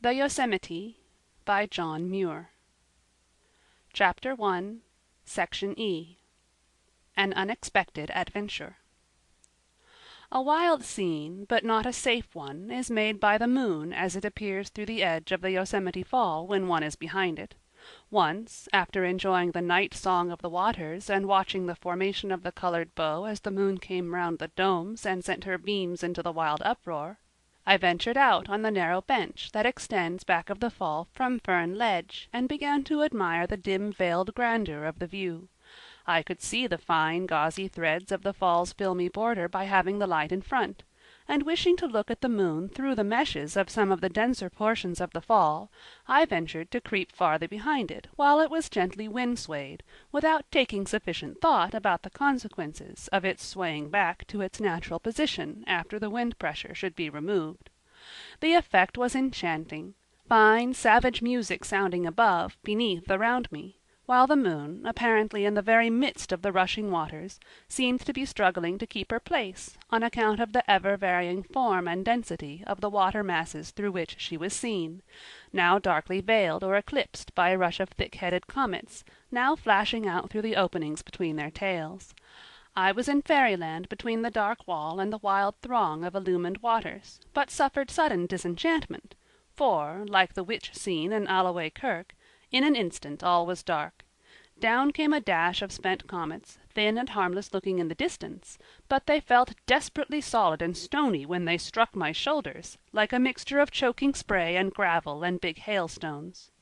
The Yosemite by John Muir. Chapter 1, Section E. An Unexpected Adventure. A wild scene, but not a safe one, is made by the moon as it appears through the edge of the Yosemite Fall when one is behind it. Once, after enjoying the night song of the waters and watching the formation of the colored bow as the moon came round the domes and sent her beams into the wild uproar, I ventured out on the narrow bench that extends back of the fall from Fern Ledge and began to admire the dim veiled grandeur of the view. I could see the fine gauzy threads of the fall's filmy border by having the light in front, and wishing to look at the moon through the meshes of some of the denser portions of the fall, I ventured to creep farther behind it while it was gently wind-swayed, without taking sufficient thought about the consequences of its swaying back to its natural position after the wind pressure should be removed. The effect was enchanting, fine savage music sounding above, beneath, around me, while the moon, apparently in the very midst of the rushing waters, seemed to be struggling to keep her place on account of the ever-varying form and density of the water masses through which she was seen, now darkly veiled or eclipsed by a rush of thick-headed comets, now flashing out through the openings between their tails. I was in fairyland between the dark wall and the wild throng of illumined waters, but suffered sudden disenchantment, for, like the witch scene in Alloway Kirk, in an instant all was dark. Down came a dash of spent comets, thin and harmless looking in the distance, but they felt desperately solid and stony when they struck my shoulders, like a mixture of choking spray and gravel and big hailstones.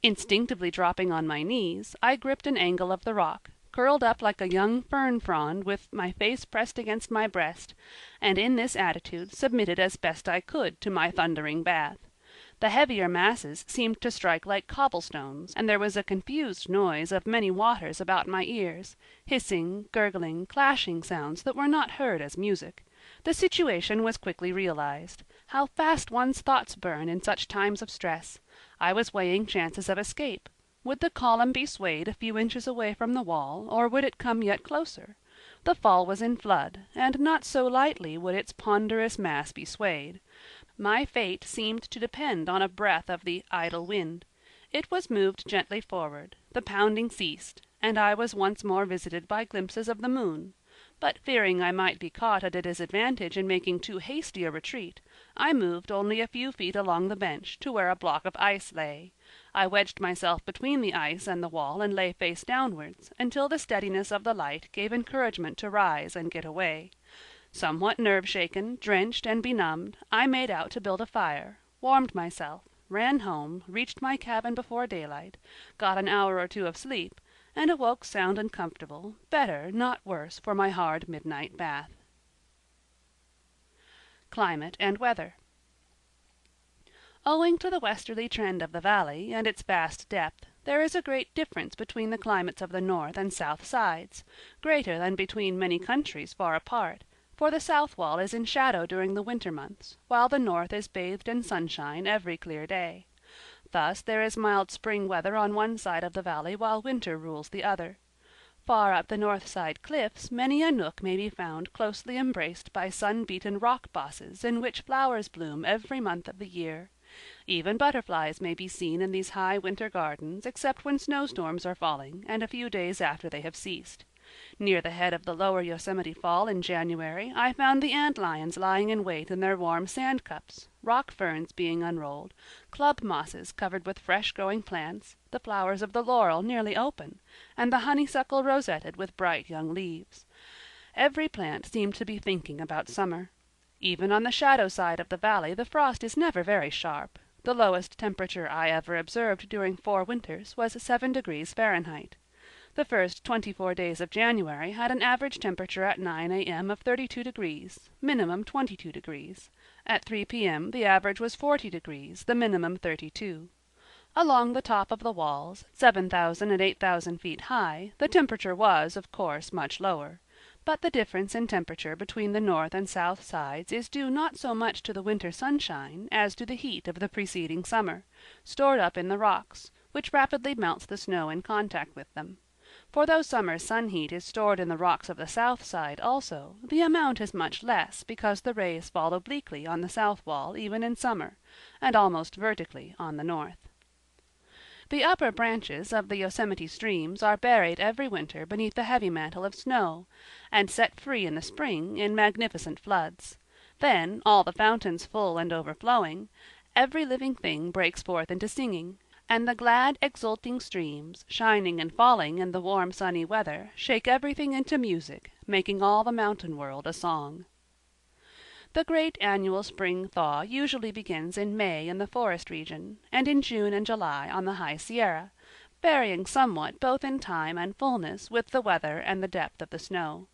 Instinctively dropping on my knees, I gripped an angle of the rock, curled up like a young fern frond with my face pressed against my breast, and in this attitude submitted as best I could to my thundering bath. The heavier masses seemed to strike like cobblestones, and there was a confused noise of many waters about my ears, hissing, gurgling, clashing sounds that were not heard as music. The situation was quickly realized. How fast one's thoughts burn in such times of stress! I was weighing chances of escape. Would the column be swayed a few inches away from the wall, or would it come yet closer? The fall was in flood, and not so lightly would its ponderous mass be swayed. My fate seemed to depend on a breath of the idle wind. It was moved gently forward, the pounding ceased, and I was once more visited by glimpses of the moon. But fearing I might be caught at a disadvantage in making too hasty a retreat, I moved only a few feet along the bench to where a block of ice lay. I wedged myself between the ice and the wall and lay face downwards, until the steadiness of the light gave encouragement to rise and get away. Somewhat nerve-shaken, drenched, and benumbed, I made out to build a fire, warmed myself, ran home, reached my cabin before daylight, got an hour or two of sleep, and awoke sound and comfortable, better, not worse, for my hard midnight bath. Climate and Weather. Owing to the westerly trend of the valley, and its vast depth, there is a great difference between the climates of the north and south sides, greater than between many countries far apart, for the south wall is in shadow during the winter months, while the north is bathed in sunshine every clear day. Thus there is mild spring weather on one side of the valley while winter rules the other. Far up the north side cliffs many a nook may be found closely embraced by sun-beaten rock bosses in which flowers bloom every month of the year. Even butterflies may be seen in these high winter gardens except when snowstorms are falling and a few days after they have ceased. Near the head of the lower Yosemite Fall in January I found the antlions lying in wait in their warm sand cups, rock ferns being unrolled, club mosses covered with fresh-growing plants, the flowers of the laurel nearly open, and the honeysuckle rosetted with bright young leaves. Every plant seemed to be thinking about summer. Even on the shadow side of the valley the frost is never very sharp. The lowest temperature I ever observed during 4 winters was 7 degrees Fahrenheit. The first 24 days of January had an average temperature at 9 a.m. of 32 degrees, minimum 22 degrees. At 3 p.m. the average was 40 degrees, the minimum 32. Along the top of the walls, 7,000 and 8,000 feet high, the temperature was, of course, much lower. But the difference in temperature between the north and south sides is due not so much to the winter sunshine as to the heat of the preceding summer, stored up in the rocks, which rapidly melts the snow in contact with them. For though summer sun heat is stored in the rocks of the south side also, the amount is much less because the rays fall obliquely on the south wall even in summer, and almost vertically on the north. The upper branches of the Yosemite streams are buried every winter beneath the heavy mantle of snow, and set free in the spring in magnificent floods. Then, all the fountains full and overflowing, every living thing breaks forth into singing, and the glad exulting streams, shining and falling in the warm sunny weather, shake everything into music, making all the mountain world a song. The great annual spring thaw usually begins in May in the forest region, and in June and July on the High Sierra, varying somewhat both in time and fullness with the weather and the depth of the snow.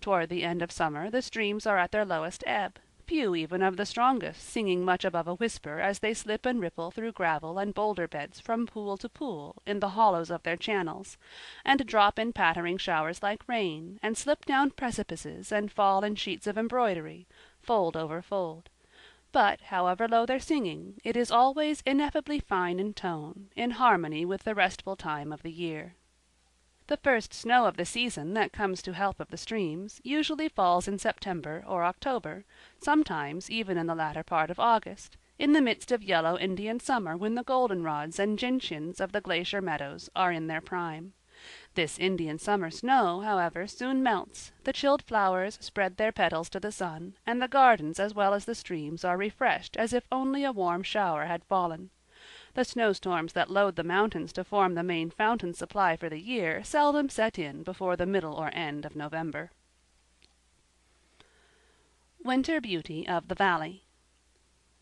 Toward the end of summer the streams are at their lowest ebb, few even of the strongest singing much above a whisper as they slip and ripple through gravel and boulder beds from pool to pool in the hollows of their channels, and drop in pattering showers like rain, and slip down precipices and fall in sheets of embroidery, fold over fold. But, however low their singing, it is always ineffably fine in tone, in harmony with the restful time of the year. The first snow of the season that comes to help of the streams usually falls in September or October, sometimes even in the latter part of August, in the midst of yellow Indian summer when the goldenrods and gentians of the glacier meadows are in their prime. This Indian summer snow, however, soon melts, the chilled flowers spread their petals to the sun, and the gardens as well as the streams are refreshed as if only a warm shower had fallen. The snowstorms that load the mountains to form the main fountain supply for the year seldom set in before the middle or end of November. Winter Beauty of the Valley.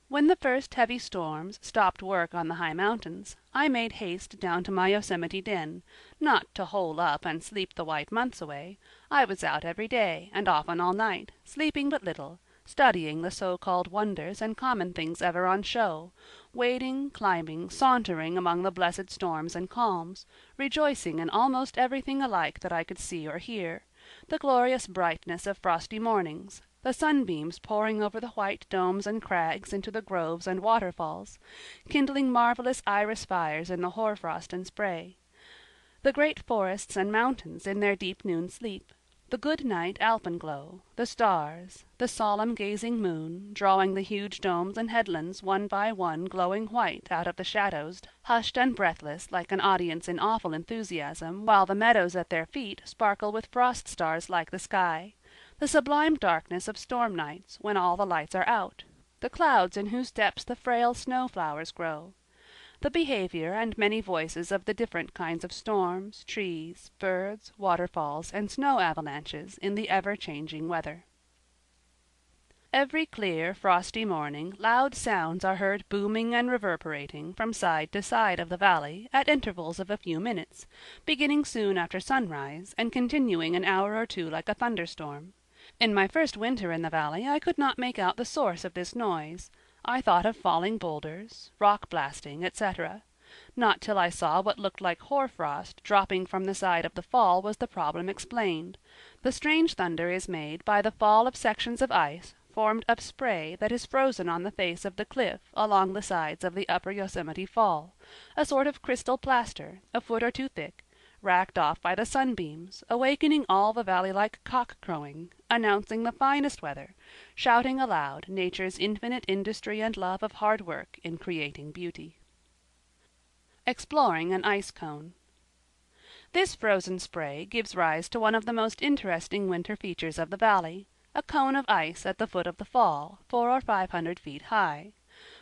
When the first heavy storms stopped work on the high mountains, I made haste down to my Yosemite den, not to hole up and sleep the white months away. I was out every day, and often all night, sleeping but little, studying the so-called wonders and common things ever on show, wading, climbing, sauntering among the blessed storms and calms, rejoicing in almost everything alike that I could see or hear, the glorious brightness of frosty mornings, the sunbeams pouring over the white domes and crags into the groves and waterfalls, kindling marvelous iris fires in the hoarfrost and spray, the great forests and mountains in their deep noon sleep, the good-night alpenglow, the stars, the solemn gazing moon, drawing the huge domes and headlands one by one glowing white out of the shadows, hushed and breathless like an audience in awful enthusiasm, while the meadows at their feet sparkle with frost stars like the sky, the sublime darkness of storm nights when all the lights are out, the clouds in whose depths the frail snow-flowers grow, the behavior and many voices of the different kinds of storms, trees, birds, waterfalls, and snow avalanches in the ever-changing weather. Every clear, frosty morning loud sounds are heard booming and reverberating from side to side of the valley at intervals of a few minutes, beginning soon after sunrise and continuing an hour or two like a thunderstorm. In my first winter in the valley I could not make out the source of this noise. I thought of falling boulders, rock blasting, etc. Not till I saw what looked like hoar-frost dropping from the side of the fall was the problem explained. The strange thunder is made by the fall of sections of ice formed of spray that is frozen on the face of the cliff along the sides of the upper Yosemite Fall, a sort of crystal plaster, a foot or two thick, racked off by the sunbeams, awakening all the valley like cock-crowing, announcing the finest weather, shouting aloud nature's infinite industry and love of hard work in creating beauty. Exploring an ice cone. This frozen spray gives rise to one of the most interesting winter features of the valley, a cone of ice at the foot of the fall, 400 or 500 feet high.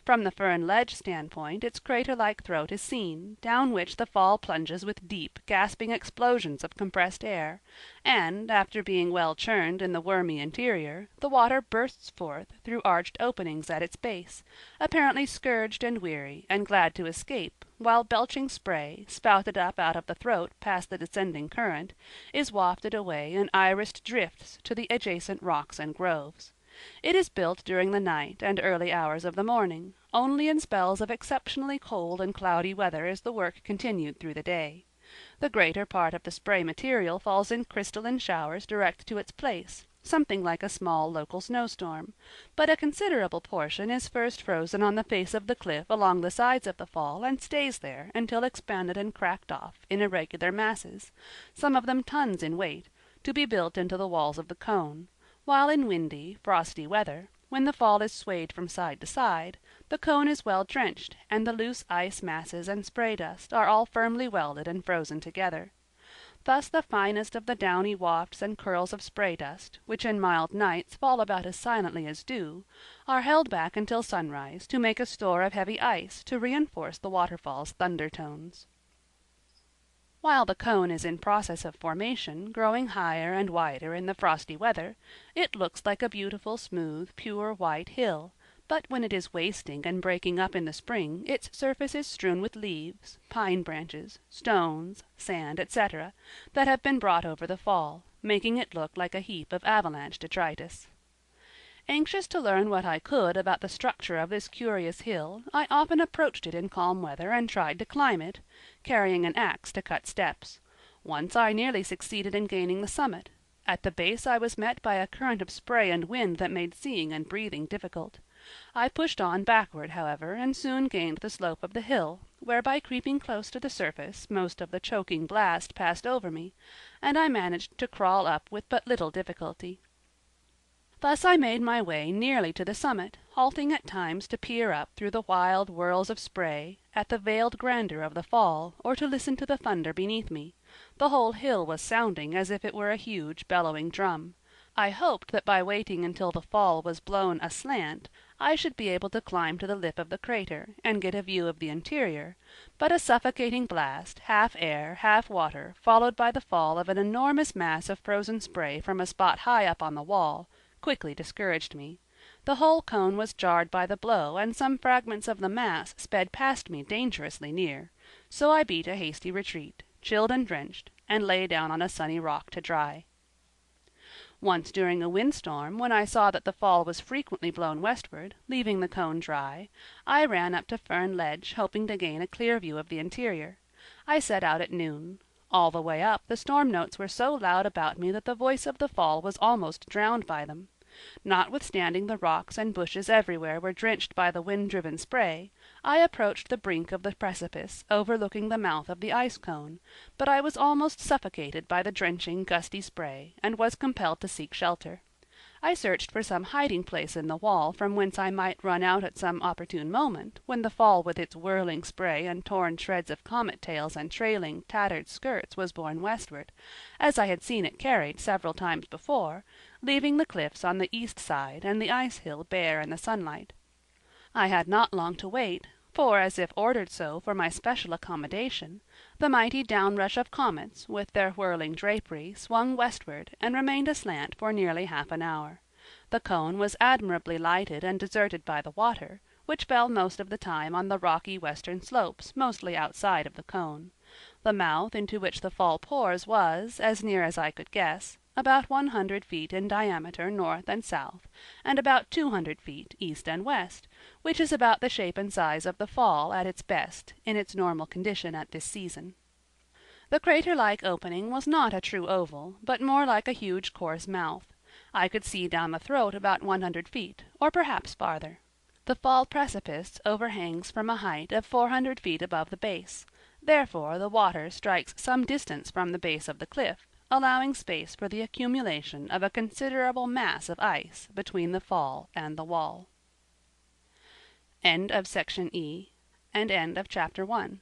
From the Fern Ledge standpoint its crater-like throat is seen, down which the fall plunges with deep, gasping explosions of compressed air, and, after being well churned in the wormy interior, the water bursts forth through arched openings at its base, apparently scourged and weary, and glad to escape, while belching spray, spouted up out of the throat past the descending current, is wafted away in irised drifts to the adjacent rocks and groves. It is built during the night and early hours of the morning. Only in spells of exceptionally cold and cloudy weather is the work continued through the day. The greater part of the spray material falls in crystalline showers direct to its place, something like a small local snowstorm, but a considerable portion is first frozen on the face of the cliff along the sides of the fall and stays there until expanded and cracked off in irregular masses, some of them tons in weight, to be built into the walls of the cone, while in windy, frosty weather, when the fall is swayed from side to side, the cone is well drenched, and the loose ice masses and spray dust are all firmly welded and frozen together. Thus the finest of the downy wafts and curls of spray dust, which in mild nights fall about as silently as dew, are held back until sunrise to make a store of heavy ice to reinforce the waterfall's thunder tones. While the cone is in process of formation, growing higher and wider in the frosty weather, it looks like a beautiful, smooth, pure white hill, but when it is wasting and breaking up in the spring, its surface is strewn with leaves, pine branches, stones, sand, etc., that have been brought over the fall, making it look like a heap of avalanche detritus. Anxious to learn what I could about the structure of this curious hill, I often approached it in calm weather and tried to climb it, carrying an axe to cut steps. Once I nearly succeeded in gaining the summit. At the base I was met by a current of spray and wind that made seeing and breathing difficult. I pushed on backward, however, and soon gained the slope of the hill, where by creeping close to the surface most of the choking blast passed over me, and I managed to crawl up with but little difficulty. Thus I made my way nearly to the summit, halting at times to peer up through the wild whirls of spray at the veiled grandeur of the fall, or to listen to the thunder beneath me. The whole hill was sounding as if it were a huge bellowing drum. I hoped that by waiting until the fall was blown aslant, I should be able to climb to the lip of the crater, and get a view of the interior, but a suffocating blast, half air, half water, followed by the fall of an enormous mass of frozen spray from a spot high up on the wall, quickly discouraged me. The whole cone was jarred by the blow, and some fragments of the mass sped past me dangerously near, so I beat a hasty retreat, chilled and drenched, and lay down on a sunny rock to dry. Once during a windstorm, when I saw that the fall was frequently blown westward, leaving the cone dry, I ran up to Fern Ledge, hoping to gain a clear view of the interior. I set out at noon. All the way up, the storm notes were so loud about me that the voice of the fall was almost drowned by them. Notwithstanding the rocks and bushes everywhere were drenched by the wind-driven spray, I approached the brink of the precipice, overlooking the mouth of the ice cone, but I was almost suffocated by the drenching, gusty spray, and was compelled to seek shelter. I searched for some hiding place in the wall from whence I might run out at some opportune moment, when the fall with its whirling spray and torn shreds of comet tails and trailing, tattered skirts was borne westward, as I had seen it carried several times before, leaving the cliffs on the east side and the ice hill bare in the sunlight. I had not long to wait, for as if ordered so for my special accommodation, the mighty downrush of comets, with their whirling drapery, swung westward and remained aslant for nearly half an hour. The cone was admirably lighted and deserted by the water, which fell most of the time on the rocky western slopes mostly outside of the cone. The mouth into which the fall pours was, as near as I could guess, about 100 feet in diameter north and south, and about 200 feet east and west, which is about the shape and size of the fall at its best in its normal condition at this season. The crater-like opening was not a true oval, but more like a huge coarse mouth. I could see down the throat about 100 feet, or perhaps farther. The fall precipice overhangs from a height of 400 feet above the base, therefore the water strikes some distance from the base of the cliff, allowing space for the accumulation of a considerable mass of ice between the fall and the wall. End of Section E, and end of Chapter 1.